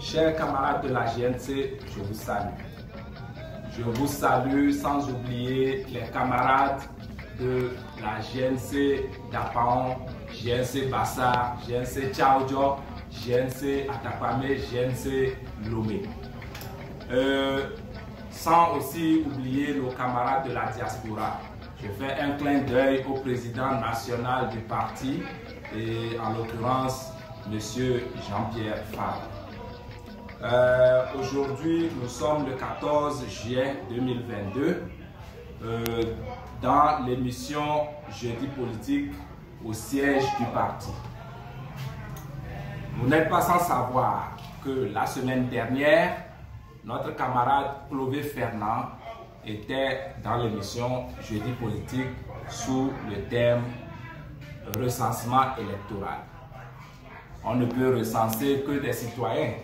Chers camarades de la GNC, je vous salue. Je vous salue sans oublier les camarades de la GNC d'Apaon, GNC Bassa, GNC Tchaoudjo, GNC Atapame, GNC Lomé. Sans aussi oublier nos camarades de la diaspora. Je fais un clin d'œil au président national du parti, et en l'occurrence, M. Jean-Pierre Fabre. Aujourd'hui, nous sommes le 14 juillet 2022 dans l'émission Jeudi politique au siège du parti. Vous n'êtes pas sans savoir que la semaine dernière, notre camarade Clové Fernand était dans l'émission Jeudi politique sous le thème recensement électoral. On ne peut recenser que des citoyens.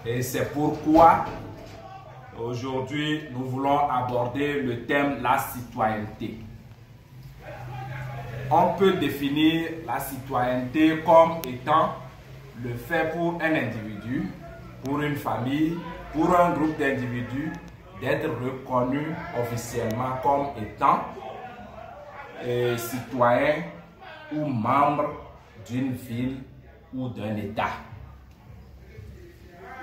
Et c'est pourquoi aujourd'hui nous voulons aborder le thème la citoyenneté. On peut définir la citoyenneté comme étant le fait pour un individu, pour une famille, pour un groupe d'individus d'être reconnu officiellement comme étant citoyen ou membre d'une ville ou d'un État.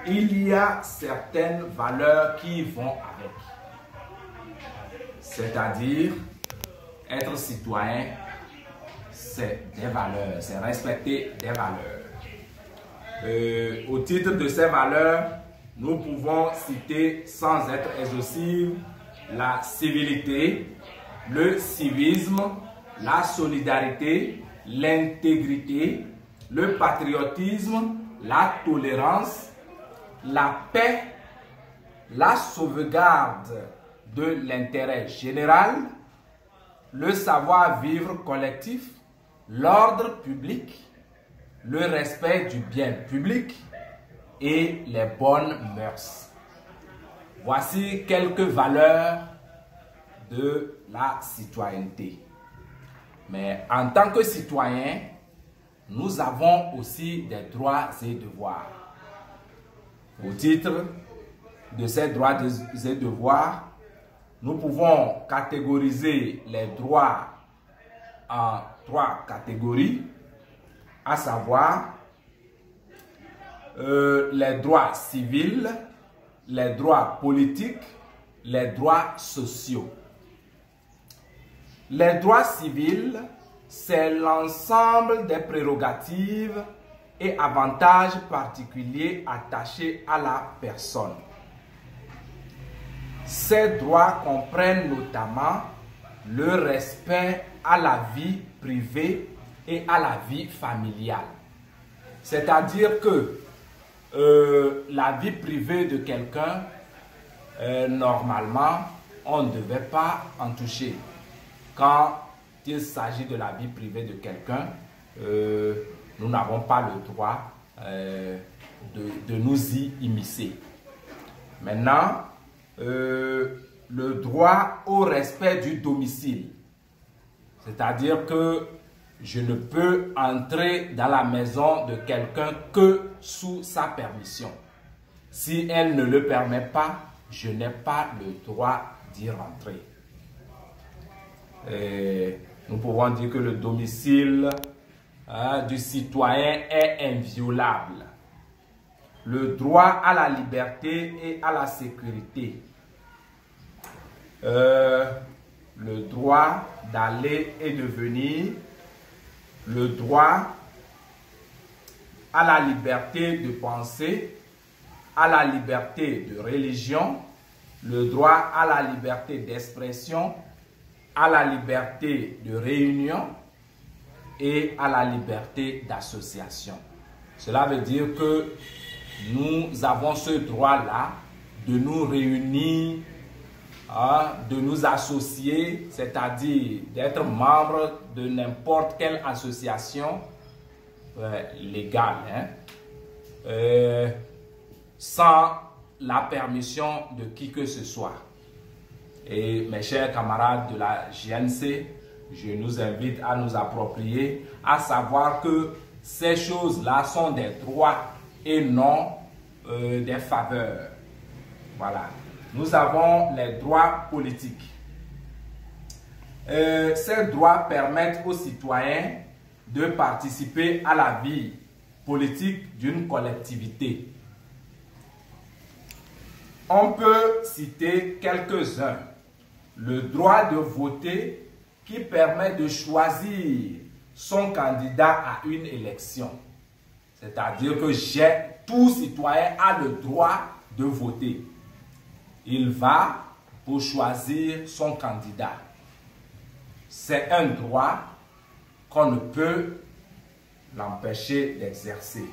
Il y a certaines valeurs qui vont avec. C'est-à-dire, être citoyen, c'est des valeurs, c'est respecter des valeurs. Au titre de ces valeurs, nous pouvons citer, sans être exhaustifs, la civilité, le civisme, la solidarité, l'intégrité, le patriotisme, la tolérance, la paix, la sauvegarde de l'intérêt général, le savoir-vivre collectif, l'ordre public, le respect du bien public et les bonnes mœurs. Voici quelques valeurs de la citoyenneté. Mais en tant que citoyen, nous avons aussi des droits et devoirs. Au titre de ces droits et devoirs, nous pouvons catégoriser les droits en 3 catégories, à savoir les droits civils, les droits politiques, les droits sociaux. Les droits civils, c'est l'ensemble des prérogatives et avantages particuliers attachés à la personne. Ces droits comprennent notamment le respect à la vie privée et à la vie familiale. C'est-à-dire que la vie privée de quelqu'un, normalement, on ne devait pas en toucher. Quand il s'agit de la vie privée de quelqu'un, nous n'avons pas le droit de nous y immiscer. Maintenant, le droit au respect du domicile. C'est-à-dire que je ne peux entrer dans la maison de quelqu'un que sous sa permission. Si elle ne le permet pas, je n'ai pas le droit d'y rentrer. Nous pouvons dire que le domicile du citoyen est inviolable. Le droit à la liberté et à la sécurité. Le droit d'aller et de venir. Le droit à la liberté de penser, à la liberté de religion, le droit à la liberté d'expression, à la liberté de réunion et à la liberté d'association. Cela veut dire que nous avons ce droit-là de nous réunir, de nous associer, c'est-à-dire d'être membre de n'importe quelle association légale, sans la permission de qui que ce soit. Et mes chers camarades de la GNC, je nous invite à nous approprier, à savoir que ces choses-là sont des droits et non des faveurs. Voilà. Nous avons les droits politiques. Ces droits permettent aux citoyens de participer à la vie politique d'une collectivité. On peut citer quelques-uns. Le droit de voter qui permet de choisir son candidat à une élection. C'est-à-dire que tout citoyen a le droit de voter. Il va pour choisir son candidat. C'est un droit qu'on ne peut l'empêcher d'exercer.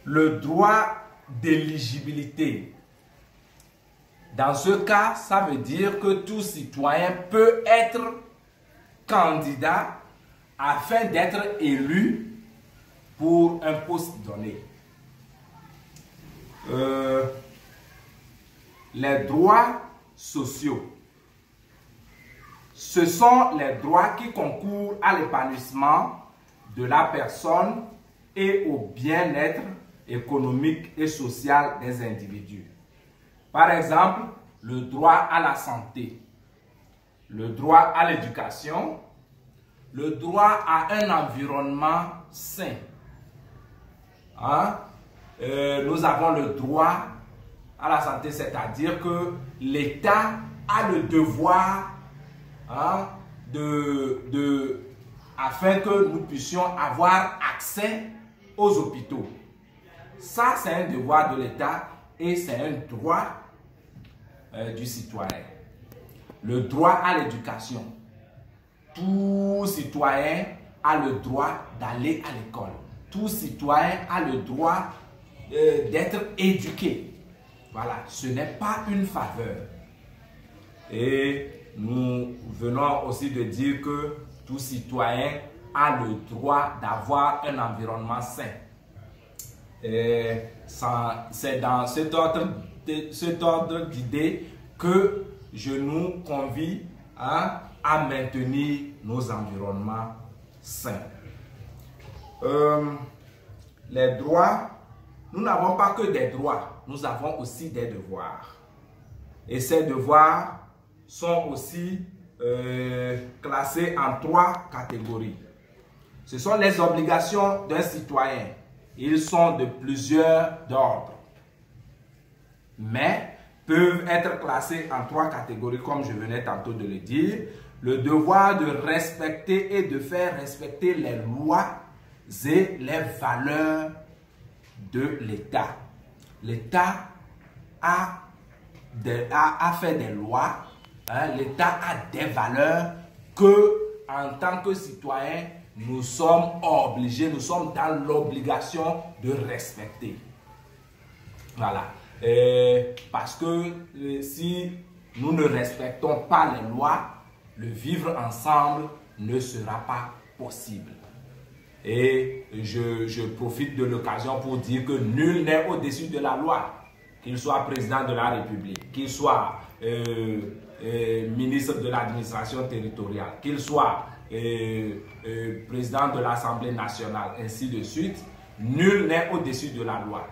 Le droit d'éligibilité. Dans ce cas, ça veut dire que tout citoyen peut être candidat afin d'être élu pour un poste donné. Les droits sociaux. Ce sont les droits qui concourent à l'épanouissement de la personne et au bien-être économique et social des individus. Par exemple, le droit à la santé, le droit à l'éducation, le droit à un environnement sain. Nous avons le droit à la santé, c'est-à-dire que l'État a le devoir afin que nous puissions avoir accès aux hôpitaux. Ça, c'est un devoir de l'État et c'est un droit du citoyen. Le droit à l'éducation. Tout citoyen a le droit d'aller à l'école. Tout citoyen a le droit d'être éduqué. Voilà, ce n'est pas une faveur. Et nous venons aussi de dire que tout citoyen a le droit d'avoir un environnement sain. C'est dans cet ordre d'idées que je nous convie à maintenir nos environnements sains. Les droits, nous n'avons pas que des droits, nous avons aussi des devoirs. Et ces devoirs sont aussi classés en 3 catégories. Ce sont les obligations d'un citoyen. Ils sont de plusieurs ordres, mais peuvent être classés en 3 catégories, comme je venais tantôt de le dire. Le devoir de respecter et de faire respecter les lois et les valeurs de l'État. L'État a fait des lois, l'État a des valeurs que, en tant que citoyen, nous sommes obligés, nous sommes dans l'obligation de respecter. Voilà. Parce que si nous ne respectons pas les lois, le vivre ensemble ne sera pas possible. Et je profite de l'occasion pour dire que nul n'est au-dessus de la loi, qu'il soit président de la République, qu'il soit ministre de l'administration territoriale, qu'il soit président de l'Assemblée nationale, ainsi de suite. Nul n'est au-dessus de la loi.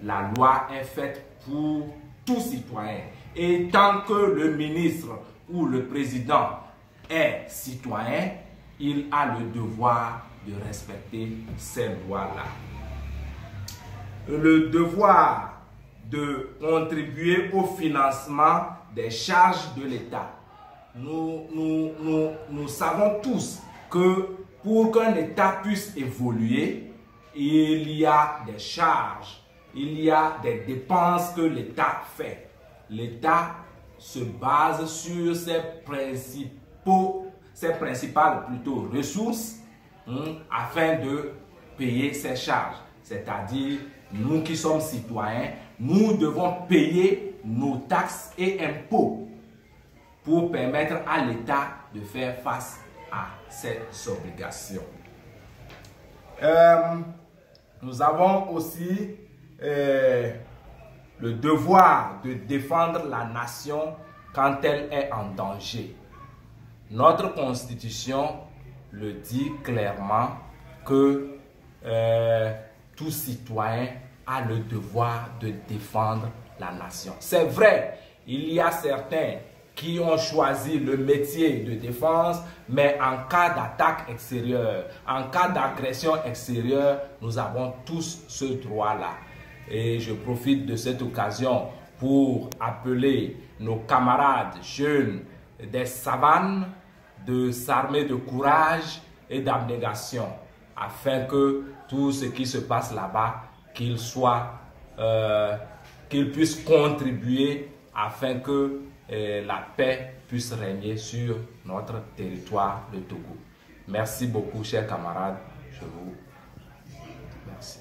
La loi est faite pour tout citoyen. Et tant que le ministre ou le président est citoyen, il a le devoir de respecter ces lois-là. Le devoir de contribuer au financement des charges de l'État. Nous savons tous que pour qu'un État puisse évoluer, il y a des charges, il y a des dépenses que l'État fait. L'État se base sur ses principales ressources afin de payer ses charges. C'est-à-dire, nous qui sommes citoyens, nous devons payer nos taxes et impôts pour permettre à l'État de faire face à ces obligations. Nous avons aussi le devoir de défendre la nation quand elle est en danger. Notre constitution le dit clairement que tout citoyen a le devoir de défendre la nation. C'est vrai, il y a certains qui ont choisi le métier de défense, mais en cas d'attaque extérieure, en cas d'agression extérieure, nous avons tous ce droit-là. Et je profite de cette occasion pour appeler nos camarades jeunes des savanes de s'armer de courage et d'abnégation, afin que tout ce qui se passe là-bas, qu'ils puissent contribuer afin que la paix puisse régner sur notre territoire, le Togo. Merci beaucoup, chers camarades. Je vous remercie.